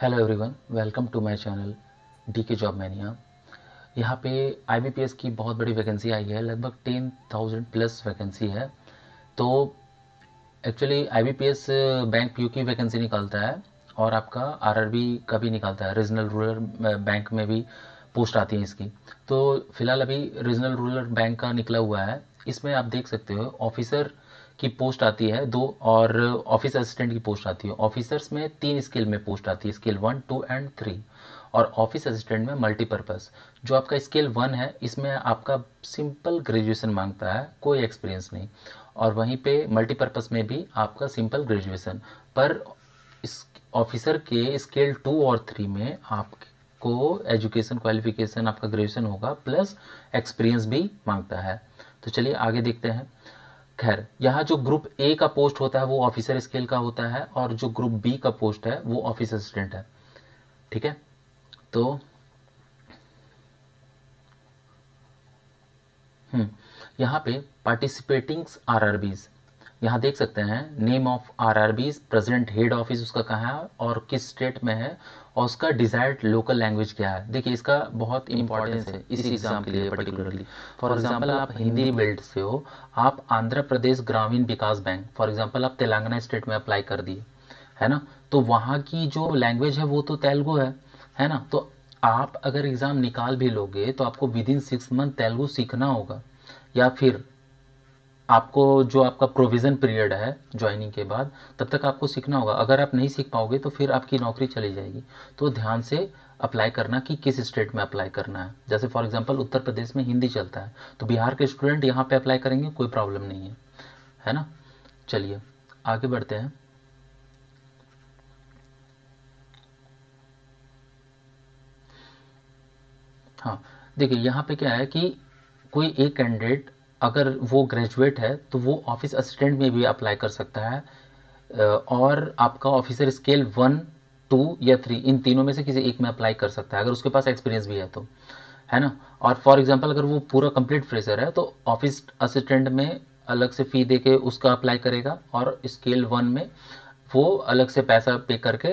Hello everyone, welcome to my channel DK job mania. यहाँ पे IBPS की बहुत बड़ी वैकेंसी आई है, लगभग 10,000 प्लस वैकेंसी है। तो एक्चुअली आईबीपीएस बैंक पीयू की वैकेंसी निकालता है और आपका आरआरबी का भी निकालता है। रीजनल रूरल बैंक में भी पोस्ट आती है इसकी। तो फिलहाल अभी रीजनल रूरल बैंक का निकला हुआ है। इसमें आप देख सकते हो ऑफिसर की पोस्ट आती है 2 और ऑफिस असिस्टेंट की पोस्ट आती है। ऑफिसर्स में 3 स्किल में पोस्ट आती है, स्किल 1, 2 एंड 3। और ऑफिस असिस्टेंट में मल्टीपर्पज़। जो आपका स्किल 1 है इसमें आपका सिंपल ग्रेजुएशन मांगता है, कोई एक्सपीरियंस नहीं। और वहीं पे मल्टीपर्पज़ में भी आपका सिंपल ग्रेजुएशन। पर इस ऑफिसर के स्केल 2 और 3 में आपको एजुकेशन क्वालिफिकेशन आपका ग्रेजुएशन होगा प्लस एक्सपीरियंस भी मांगता है। तो चलिए आगे देखते हैं। खैर, यहाँ जो ग्रुप ए का पोस्ट होता है वो ऑफिसर स्केल का होता है और जो ग्रुप बी का पोस्ट है वो ऑफिस असिस्टेंट है। ठीक है, तो यहाँ पे पार्टिसिपेटिंग आरआरबीज, यहाँ देख सकते हैं name of RRBs, president head office उसका कहाँ है और किस स्टेट में है और उसका डिजायर्ड लोकल लैंग्वेज क्या है। देखिए इसका बहुत इंपॉर्टेंस है इस एग्जाम के लिए पर्टिकुलरली। फॉर एग्जांपल आप हिंदी बेल्ट से हो, आप आंध्र प्रदेश ग्रामीण विकास बैंक, फॉर एग्जांपल आप तेलंगाना स्टेट में अप्लाई कर दिए, है ना, तो वहाँ की जो लैंग्वेज है वो तो तेलुगु है ना। तो आप अगर एग्जाम निकाल भी लोगे तो आपको विद इन 6 मंथ तेलुगु सीखना होगा, या फिर आपको जो आपका प्रोविज़न पीरियड है ज्वाइनिंग के बाद तब तक आपको सीखना होगा। अगर आप नहीं सीख पाओगे तो फिर आपकी नौकरी चली जाएगी। तो ध्यान से अप्लाई करना कि किस स्टेट में अप्लाई करना है। जैसे फॉर एग्जांपल उत्तर प्रदेश में हिंदी चलता है तो बिहार के स्टूडेंट यहाँ पे अप्लाई करेंगे, कोई प्रॉब्लम नहीं है ना। चलिए आगे बढ़ते हैं। हाँ, देखिए यहाँ पे क्या है कि कोई एक कैंडिडेट अगर वो ग्रेजुएट है तो वो ऑफिस असिस्टेंट में भी अप्लाई कर सकता है। और आपका ऑफिसर स्केल 1, 2 या 3 इन तीनों में से किसी एक में अप्लाई कर सकता है अगर उसके पास एक्सपीरियंस भी है ना। और फॉर एग्जांपल अगर वो पूरा कंप्लीट फ्रेशर है तो ऑफिस असिस्टेंट में अलग से फ़ी दे के उसका अप्लाई करेगा और स्केल 1 में वो अलग से पैसा पे करके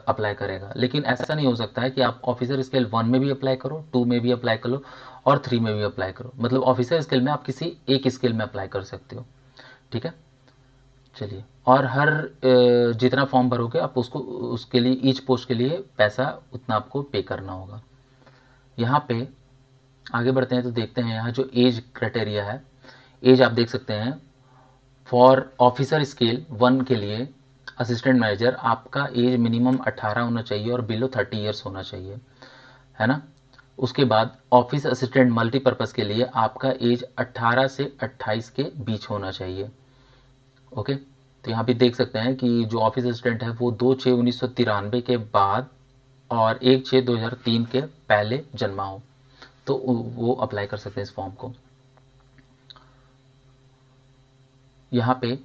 अप्लाई करेगा। लेकिन ऐसा नहीं हो सकता है कि आप ऑफिसर स्केल 1 में भी अप्लाई करो, 2 में भी अप्लाई करो और 3 में भी अप्लाई करो। मतलब ऑफिसर स्केल में आप किसी एक स्केल में अप्लाई कर सकते हो। ठीक है, चलिए। और हर जितना फॉर्म भरोगे आप उसको उसके लिए ईच पोस्ट के लिए पैसा उतना आपको पे करना होगा। यहाँ पे आगे बढ़ते हैं तो देखते हैं यहाँ जो एज क्राइटेरिया है। एज आप देख सकते हैं फॉर ऑफिसर स्केल 1 के लिए असिस्टेंट मैनेजर आपका एज मिनिमम 18 होना चाहिए और बिलो 30 ईयर्स होना चाहिए, है ना। उसके बाद ऑफिस असिस्टेंट मल्टीपर्पज़ के लिए आपका एज 18 से 28 के बीच होना चाहिए। ओके, तो यहाँ पे देख सकते हैं कि जो ऑफिस असिस्टेंट है वो 2/6/1993 के बाद और 1/6/2003 के पहले जन्मा हो तो वो अप्लाई कर सकते हैं इस फॉर्म को। यहाँ पे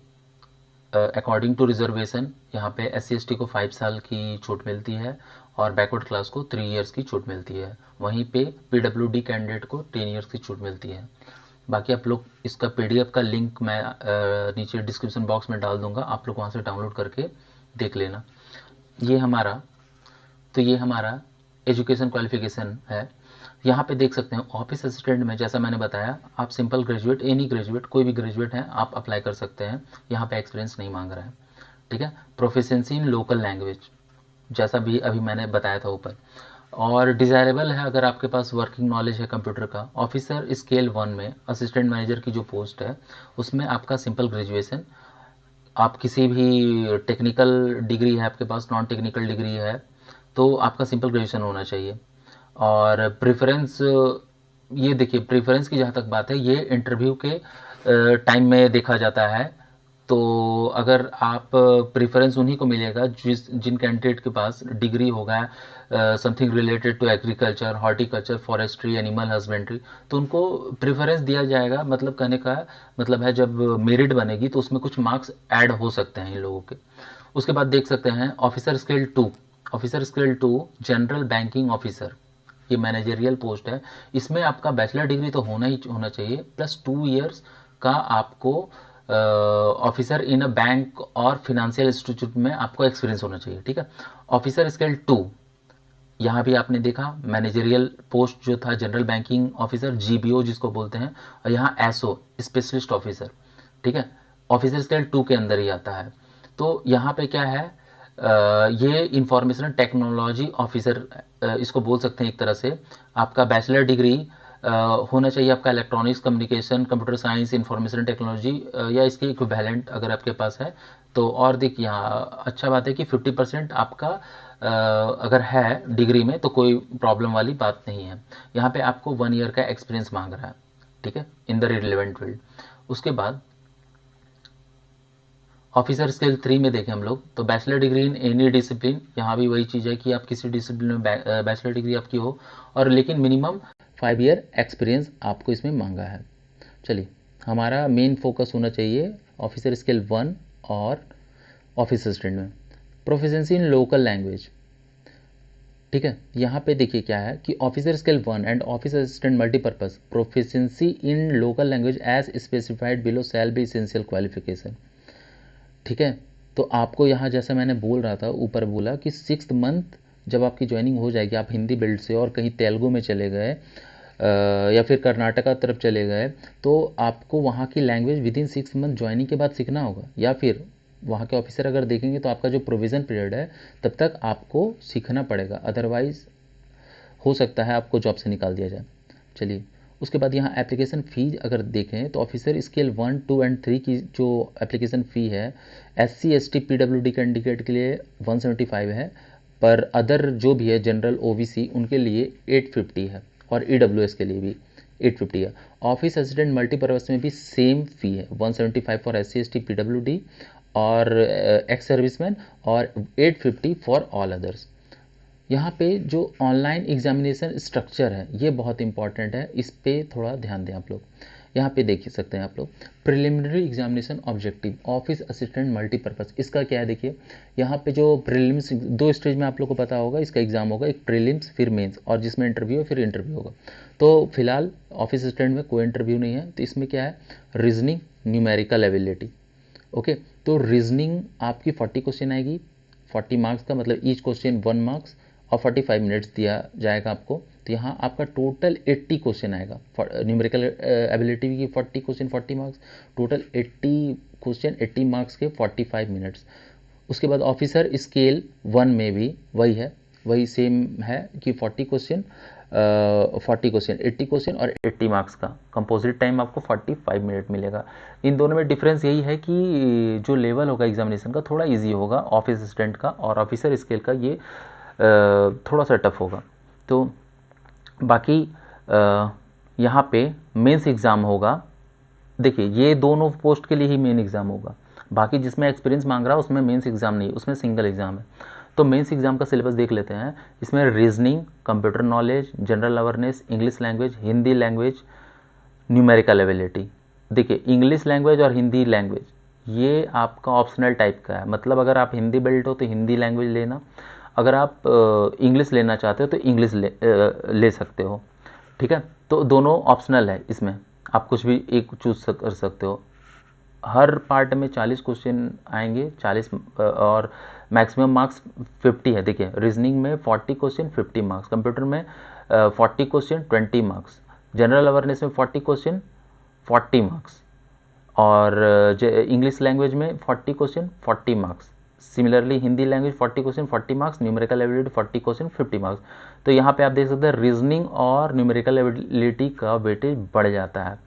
अकॉर्डिंग टू रिजर्वेशन यहाँ पे SC ST को 5 साल की छूट मिलती है और बैकवर्ड क्लास को 3 इयर्स की छूट मिलती है। वहीं पे PWD कैंडिडेट को 10 इयर्स की छूट मिलती है। बाकी आप लोग इसका PDF का लिंक मैं नीचे डिस्क्रिप्शन बॉक्स में डाल दूंगा, आप लोग वहाँ से डाउनलोड करके देख लेना। ये हमारा तो ये हमारा एजुकेशन क्वालिफिकेशन है। यहाँ पे देख सकते हैं ऑफिस असिस्टेंट में जैसा मैंने बताया आप सिंपल ग्रेजुएट, एनी ग्रेजुएट, कोई भी ग्रेजुएट है आप अप्लाई कर सकते हैं। यहाँ पे एक्सपीरियंस नहीं मांग रहा है। ठीक है, प्रोफिशिएंसी इन लोकल लैंग्वेज जैसा भी अभी मैंने बताया था ऊपर। और डिज़ायरेबल है अगर आपके पास वर्किंग नॉलेज है कंप्यूटर का। ऑफिसर स्केल 1 में असिस्टेंट मैनेजर की जो पोस्ट है उसमें आपका सिंपल ग्रेजुएशन, आप किसी भी टेक्निकल डिग्री है आपके पास, नॉन टेक्निकल डिग्री है तो आपका सिंपल ग्रेजुएशन होना चाहिए। और प्रेफरेंस, ये देखिए प्रेफरेंस की जहाँ तक बात है ये इंटरव्यू के टाइम में देखा जाता है। तो अगर आप प्रेफरेंस उन्हीं को मिलेगा जिन कैंडिडेट के पास डिग्री होगा something related to agriculture, horticulture, forestry, animal husbandry, तो उनको प्रेफरेंस दिया जाएगा। मतलब कहने का मतलब है जब मेरिट बनेगी तो उसमें कुछ मार्क्स ऐड हो सकते हैं इन लोगों के। उसके बाद देख सकते हैं officer scale 2। Officer scale 2 general banking officer, ये मैनेजरियल पोस्ट है। इसमें आपका बैचलर डिग्री तो होना ही होना चाहिए प्लस 2 इयर्स का आपको ऑफिसर इन अ बैंक और फिनेंशियल इंस्टीट्यूट में आपको एक्सपीरियंस होना चाहिए, ठीक है। ऑफिसर स्केल 2, यहाँ भी आपने देखा मैनेजरियल पोस्ट जो था जनरल बैंकिंग ऑफिसर, जीबीओ जिसको बोलते हैं, और यहाँ एसओ स्पेशलिस्ट ऑफिसर, ठीक है, ऑफिसर स्केल 2 के अंदर ही आता है। तो यहाँ पे क्या है, ये इंफॉर्मेशन टेक्नोलॉजी ऑफिसर इसको बोल सकते हैं एक तरह से। आपका बैचलर डिग्री होना चाहिए आपका electronics communication computer science information technology या इसके इक्विवेलेंट अगर आपके पास है तो। और देखिए यहाँ अच्छा बात है कि 50% आपका अगर है डिग्री में तो कोई प्रॉब्लम वाली बात नहीं है। यहाँ पे आपको 1 ईयर का एक्सपीरियंस मांग रहा है, ठीक है, इन द रिलेवेंट फील्ड। उसके बाद ऑफिसर स्केल 3 में देखें हम लोग तो bachelor degree in any discipline, यहाँ भी वही चीज़ है कि आप किसी डिसिप्लिन में बैचलर डिग्री आपकी हो, और लेकिन मिनिमम 5 ईयर एक्सपीरियंस आपको इसमें मांगा है। चलिए, हमारा मेन फोकस होना चाहिए ऑफिसर स्केल 1 और ऑफिस असिस्टेंट में। प्रोफिशिएंसी इन लोकल लैंग्वेज, ठीक है, यहाँ पे देखिए क्या है कि officer scale 1 and office assistant multipurpose proficiency in local language as specified below shall be essential qualification, ठीक है। तो आपको यहाँ जैसा मैंने बोल रहा था ऊपर बोला कि 6th मंथ जब आपकी ज्वाइनिंग हो जाएगी, आप हिंदी बेल्ट से और कहीं तेलुगु में चले गए या फिर कर्नाटका तरफ चले गए, तो आपको वहाँ की language with in 6 month joining के बाद सीखना होगा, या फिर वहाँ के ऑफिसर अगर देखेंगे तो आपका जो प्रोविज़न पीरियड है तब तक आपको सीखना पड़ेगा, अदरवाइज़ हो सकता है आपको जॉब से निकाल दिया जाए। चलिए, उसके बाद यहाँ एप्लीकेशन फ़ी अगर देखें तो ऑफिसर स्केल 1, 2 एंड 3 की जो एप्लीकेशन फ़ी है SC ST PWD कैंडिडेट के लिए 175 है, पर अदर जो भी है जनरल OBC उनके लिए 850 है, और EWS के लिए भी 850 है। ऑफिस असिस्टेंट मल्टीपर्पज़ में भी सेम फ़ी है, 175 फॉर SC ST PWD और एक्स सर्विसमैन, और 850 फॉर ऑल अदर्स। यहाँ पे जो ऑनलाइन एग्जामिनेशन स्ट्रक्चर है ये बहुत इंपॉर्टेंट है, इस पे थोड़ा ध्यान दें आप लोग। यहाँ पे देख सकते हैं आप लोग preliminary examination objective office assistant multipurpose, इसका क्या है देखिए, यहाँ पे जो प्रीलिम्स 2 स्टेज में आप लोग को पता होगा इसका एग्जाम होगा, एक प्रीलिम्स फिर मेंस, और जिसमें इंटरव्यू फिर इंटरव्यू होगा। तो फिलहाल ऑफिस असिस्टेंट में कोई इंटरव्यू नहीं है, तो इसमें क्या है रीजनिंग न्यूमेरिकल एबिलिटी, ओके। तो रीजनिंग आपकी 40 क्वेश्चन आएगी, 40 मार्क्स का, मतलब ईच क्वेश्चन 1 मार्क्स, और 45 मिनट्स दिया जाएगा आपको। तो यहाँ आपका टोटल 80 क्वेश्चन आएगा, न्यूमेरिकल एबिलिटी की 40 question 40 marks, total 80 question 80 marks के 45 मिनट्स। उसके बाद ऑफिसर स्केल 1 में भी वही है, वही सेम है कि 40 क्वेश्चन 80 क्वेश्चन और 80 मार्क्स का कंपोजिट टाइम आपको 45 मिनट मिलेगा। इन दोनों में डिफरेंस यही है कि जो लेवल होगा एग्जामिनेशन का थोड़ा इजी होगा ऑफिस असिस्टेंट का, और ऑफिसर स्केल का ये थोड़ा सा टफ होगा। तो बाकी यहाँ पे मेंस एग्ज़ाम होगा, देखिए ये दोनों पोस्ट के लिए ही मेन एग्ज़ाम होगा, बाकी जिसमें एक्सपीरियंस मांग रहा है उसमें मेंस एग्ज़ाम नहीं, उसमें सिंगल एग्ज़ाम है। तो मेंस एग्ज़ाम का सिलेबस देख लेते हैं। इसमें reasoning, computer knowledge, general awareness, English language, Hindi language, numerical ability. देखिए इंग्लिश लैंग्वेज और हिंदी लैंग्वेज ये आपका ऑप्शनल टाइप का है, मतलब अगर आप हिंदी बेल्ट हो तो हिंदी लैंग्वेज लेना, अगर आप इंग्लिश लेना चाहते हो तो इंग्लिश ले सकते हो, ठीक है। तो दोनों ऑप्शनल है, इसमें आप कुछ भी एक चूज कर सकते हो। हर पार्ट में 40 क्वेश्चन आएंगे, 40 और मैक्सिमम मार्क्स 50 है। देखिए रीजनिंग में 40 क्वेश्चन 50 मार्क्स, कंप्यूटर में 40 क्वेश्चन 20 मार्क्स, जनरल अवेयरनेस में 40 क्वेश्चन 40 मार्क्स, और इंग्लिश लैंग्वेज में 40 question 40 marks. Similarly Hindi language 40 question 40 marks, numerical ability 40 question 50 marks. तो यहाँ पे आप देख सकते हैं रीजनिंग और न्यूमेरिकल एबिलिटी का वेटेज बढ़ जाता है,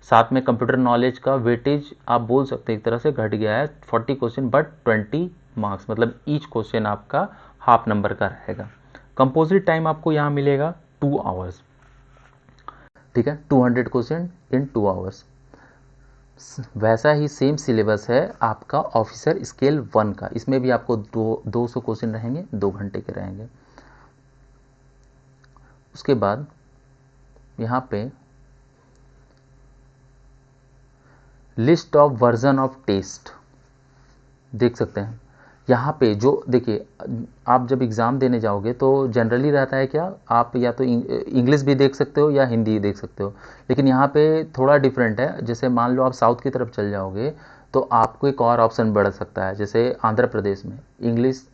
साथ में कंप्यूटर नॉलेज का वेटेज आप बोल सकते हैं एक तरह से घट गया है, 40 क्वेश्चन बट 20 मार्क्स, मतलब ईच क्वेश्चन आपका हाफ नंबर का रहेगा। कंपोजिट टाइम आपको यहाँ मिलेगा 2 आवर्स, ठीक है, 200 क्वेश्चन इन 2 आवर्स। वैसा ही सेम सिलेबस है आपका ऑफिसर स्केल 1 का, इसमें भी आपको 200 क्वेश्चन रहेंगे, 2 घंटे के रहेंगे। उसके बाद यहाँ पे list of version of test देख सकते हैं। यहाँ पे जो देखिए, आप जब एग्ज़ाम देने जाओगे तो जनरली रहता है क्या, आप या तो इंग्लिश भी देख सकते हो या हिंदी देख सकते हो, लेकिन यहाँ पे थोड़ा डिफरेंट है। जैसे मान लो आप साउथ की तरफ चल जाओगे तो आपको एक और ऑप्शन बढ़ सकता है, जैसे आंध्र प्रदेश में इंग्लिश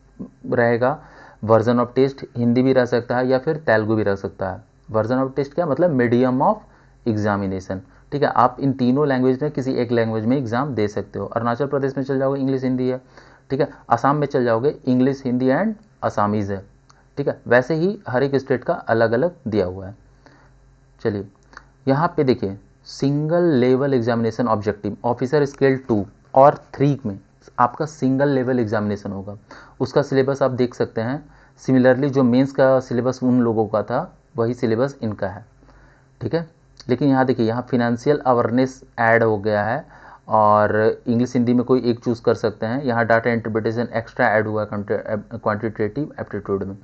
रहेगा, वर्जन ऑफ टेस्ट हिंदी भी रह सकता है या फिर तेलुगु भी रह सकता है। वर्जन ऑफ टेस्ट क्या मतलब, मीडियम ऑफ एग्जामिनेशन। ठीक है, आप इन तीनों लैंग्वेज में किसी एक लैंग्वेज में एग्जाम दे सकते हो। अरुणाचल प्रदेश में चल जाओगे इंग्लिश हिंदी है। ठीक है, असम में चल जाओगे इंग्लिश हिंदी एंड असामीज़ है। ठीक है, वैसे ही हर एक स्टेट का अलग अलग दिया हुआ है। चलिए यहाँ पे देखिए, single level examination objective officer scale 2 और 3 में आपका सिंगल लेवल एग्जामिनेशन होगा। उसका सिलेबस आप देख सकते हैं। सिमिलरली जो मेंस का सिलेबस उन लोगों का था वही सिलेबस इनका है। ठीक है, लेकिन यहाँ देखिए, यहाँ फिनेंशियल अवेयरनेस ऐड हो गया है और इंग्लिश हिंदी में कोई एक चूज़ कर सकते हैं। यहाँ डाटा इंटरप्रिटेशन एक्स्ट्रा ऐड हुआ है क्वांटिटेटिव एप्टीट्यूड में।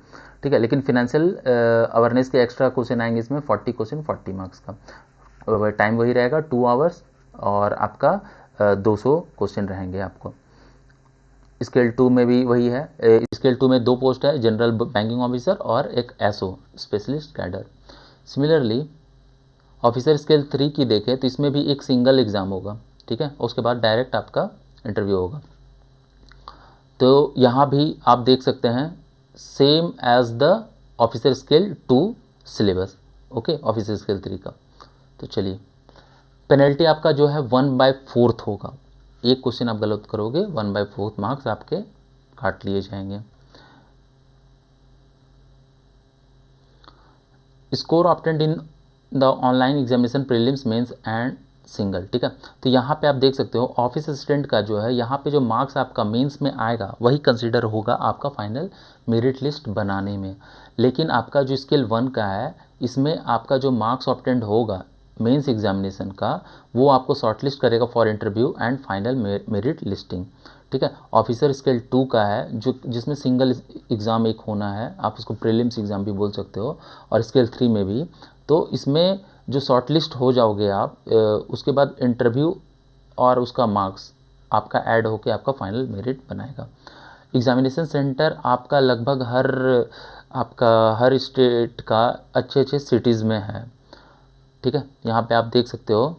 ठीक है, लेकिन फिनेंशियल अवेयरनेस के एक्स्ट्रा क्वेश्चन आएंगे इसमें, 40 क्वेश्चन 40 मार्क्स का। टाइम वही रहेगा 2 आवर्स और आपका 200 क्वेश्चन रहेंगे आपको। स्केल 2 में भी वही है। स्केल 2 में 2 पोस्ट है, जनरल बैंकिंग ऑफिसर और एक SO specialist cadre. Similarly officer scale 3 की देखें तो इसमें भी एक सिंगल एग्ज़ाम होगा। ठीक है, उसके बाद डायरेक्ट आपका इंटरव्यू होगा। तो यहाँ भी आप देख सकते हैं same as the officer scale 2 syllabus. Okay, officer scale 3 का। तो चलिए, पेनल्टी आपका जो है 1/4 होगा। एक क्वेश्चन आप गलत करोगे 1/4 मार्क्स आपके काट लिए जाएंगे। Score obtained in the online examination prelims mains and single. ठीक है, तो यहाँ पे आप देख सकते हो ऑफिस असिस्टेंट का जो है, यहाँ पे जो मार्क्स आपका मेंस में आएगा वही कंसीडर होगा आपका फाइनल मेरिट लिस्ट बनाने में। लेकिन आपका जो स्केल 1 का है इसमें आपका जो मार्क्स ऑब्टेन्ड होगा मेंस एग्जामिनेशन का वो आपको शॉर्टलिस्ट करेगा for interview and final merit listing. ठीक है, ऑफिसर स्केल 2 का है जो जिसमें सिंगल एग्ज़ाम एक होना है, आप उसको प्रीलिम्स एग्ज़ाम भी बोल सकते हो, और स्केल 3 में भी। तो इसमें जो शॉर्टलिस्ट हो जाओगे आप, उसके बाद इंटरव्यू और उसका मार्क्स आपका ऐड होकर आपका फाइनल मेरिट बनाएगा। एग्जामिनेशन सेंटर आपका लगभग हर स्टेट का अच्छे अच्छे सिटीज़ में है। ठीक है, यहाँ पे आप देख सकते हो।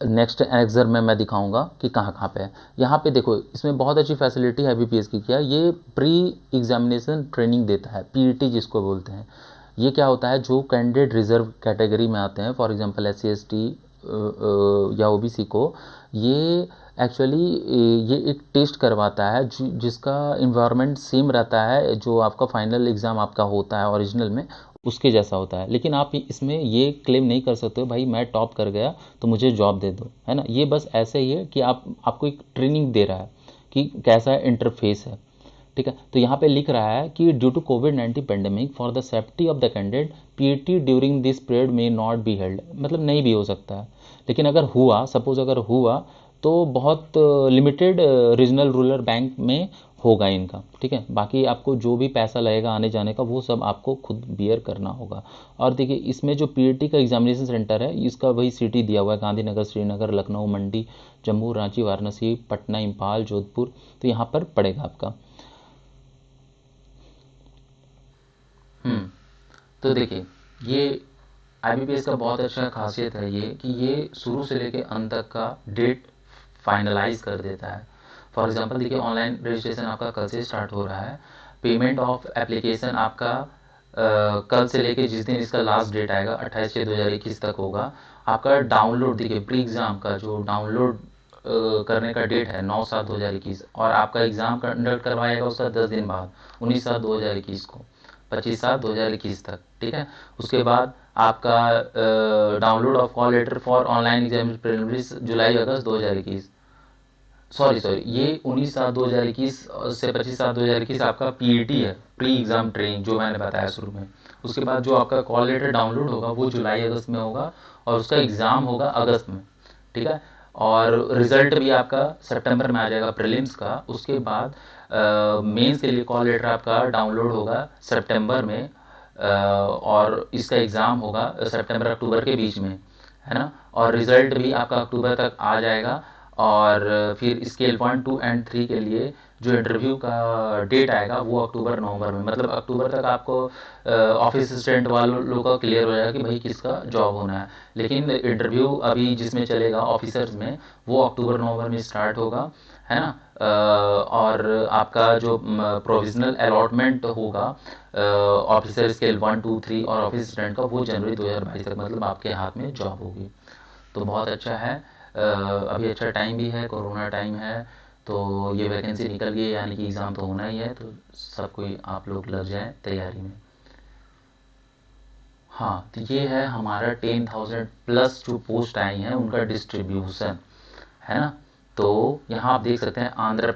नेक्स्ट एग्जर में मैं दिखाऊंगा कि कहाँ कहाँ पे है। यहाँ पे देखो, इसमें बहुत अच्छी फैसिलिटी है बीपीएस की। क्या ये प्री एग्जामिनेशन ट्रेनिंग देता है, पीईटी जिसको बोलते हैं। ये क्या होता है, जो कैंडिडेट रिजर्व कैटेगरी में आते हैं, फॉर एग्जांपल एससी एसटी या ओबीसी को, ये एक्चुअली ये एक टेस्ट करवाता है जिसका इन्वायरमेंट सेम रहता है जो आपका फाइनल एग्ज़ाम आपका होता है ओरिजिनल में, उसके जैसा होता है। लेकिन आप इसमें ये क्लेम नहीं कर सकते हो भाई मैं टॉप कर गया तो मुझे जॉब दे दो, है ना। ये बस ऐसे ही है कि आपको एक ट्रेनिंग दे रहा है कि कैसा इंटरफेस है। ठीक है, तो यहाँ पे लिख रहा है कि ड्यू टू कोविड-19 pandemic for the safety of the candidate PET during this period may not be held, मतलब नहीं भी हो सकता है। लेकिन अगर हुआ, सपोज अगर हुआ तो बहुत लिमिटेड रीजनल रूरल बैंक में होगा इनका। ठीक है, बाकी आपको जो भी पैसा लगेगा आने जाने का वो सब आपको खुद बियर करना होगा। और देखिए, इसमें जो पीईटी का एग्जामिनेशन सेंटर है इसका वही सिटी दिया हुआ है, गांधीनगर, श्रीनगर, लखनऊ, मंडी, जम्मू, रांची, वाराणसी, पटना, इम्फाल, जोधपुर, तो यहाँ पर पड़ेगा आपका। तो देखिए, ये आईबीपीएस का बहुत अच्छा खासियत है ये कि ये शुरू से लेके अंत तक का डेट फाइनलाइज कर देता है। फॉर एग्जांपल देखिए, ऑनलाइन रजिस्ट्रेशन आपका कल से स्टार्ट हो रहा है। पेमेंट ऑफ एप्लीकेशन आपका कल से लेके जिस दिन इसका लास्ट डेट आएगा 28/6/2021 तक होगा। आपका डाउनलोड देखिए, प्री एग्ज़ाम का जो डाउनलोड करने का डेट है 9/7/2021, और आपका एग्ज़ाम कंडक्ट करवाएगा उसका 10 दिन बाद 19/7/2021 को, 25/7/2021 तक। ठीक है, उसके बाद आपका download of call letter for online exam preliminaries July August 2021, sorry ये 19/7/2021 से 25/7/2021 आपका पीईटी है, प्री एग्जाम ट्रेनिंग, जो मैंने बताया शुरू में। उसके बाद जो आपका कॉल लेटर डाउनलोड होगा वो जुलाई अगस्त में होगा और उसका एग्ज़ाम होगा अगस्त में। ठीक है, और रिजल्ट भी आपका सितंबर में आ जाएगा प्रीलिम्स का। उसके बाद मेंस के लिए कॉल लेटर आपका डाउनलोड होगा सितंबर में, और इसका एग्ज़ाम होगा सितंबर अक्टूबर के बीच में, है ना। और रिजल्ट भी आपका अक्टूबर तक आ जाएगा। और फिर स्केल 1, 2 एंड 3 के लिए जो इंटरव्यू का डेट आएगा वो अक्टूबर नवंबर में, मतलब अक्टूबर तक आपको ऑफिस असिस्टेंट वालों लोगों का क्लियर हो जाएगा कि भाई किसका जॉब होना है। लेकिन इंटरव्यू अभी जिसमें चलेगा ऑफिसर्स में, वो अक्टूबर नवंबर में स्टार्ट होगा, है ना। और आपका जो प्रोविजनल अलॉटमेंट होगा ऑफिसर स्केल 1, 2, 3 और ऑफिस असिस्टेंट का, वो जनवरी 2022 तक, मतलब आपके हाथ में जॉब होगी। तो बहुत अच्छा है। अभी अच्छा टाइम भी है, कोरोना टाइम है, तो ये वैकेंसी निकल गई है, यानी कि एग्ज़ाम तो होना ही है, तो सब कोई आप लोग लग जाएं तैयारी में। हाँ, तो ये है हमारा 10,000 प्लस जो पोस्ट आई हैं उनका डिस्ट्रीब्यूशन, है ना। तो यहाँ आप देख सकते हैं आंध्र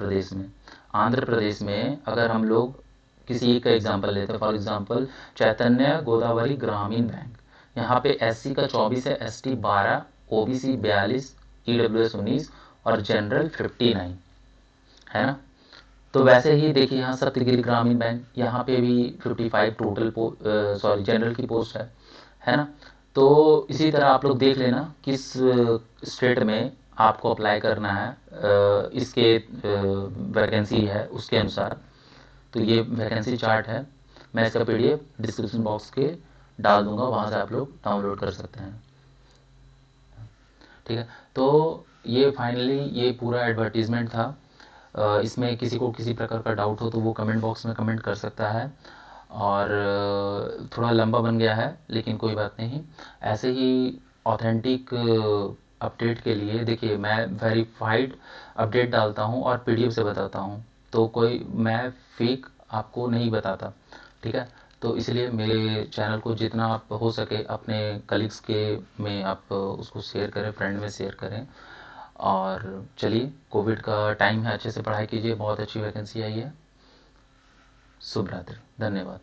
प्रदेश में अगर हम लोग किसी एक का एग्जांपल लेते हैं, फॉर एग्जांपल चैतन्य गोदावरी ग्रामीण बैंक, यहाँ पे एससी का 24 है, एसटी 12, ओबीसी 42, ईडब्ल्यूएस 19 और जनरल 59, है ना। तो वैसे ही देखिए यहाँ सप्तगिरी ग्रामीण बैंक, यहाँ पे भी 55 टोटल सॉरी जनरल की पोस्ट है ना। तो इसी तरह आप लोग देख लेना किस स्टेट में आपको अप्लाई करना है, इसके वैकेंसी है उसके अनुसार। तो ये वैकेंसी चार्ट है, मैं इसका पीडीएफ डिस्क्रिप्शन बॉक्स के डाल दूंगा, वहाँ से आप लोग डाउनलोड कर सकते हैं। ठीक है, तो ये फाइनली ये पूरा एडवर्टीजमेंट था। इसमें किसी को किसी प्रकार का डाउट हो तो वो कमेंट बॉक्स में कमेंट कर सकता है। और थोड़ा लंबा बन गया है लेकिन कोई बात नहीं। ऐसे ही ऑथेंटिक अपडेट के लिए देखिए मैं वेरीफाइड अपडेट डालता हूँ और पीडीएफ से बताता हूँ, तो कोई मैं फेक आपको नहीं बताता। ठीक है, तो इसलिए मेरे चैनल को जितना आप हो सके अपने कलीग्स के में आप उसको शेयर करें, फ्रेंड में शेयर करें। और चलिए, कोविड का टाइम है, अच्छे से पढ़ाई कीजिए, बहुत अच्छी वैकेंसी आई है। शुभ रात्रि, धन्यवाद।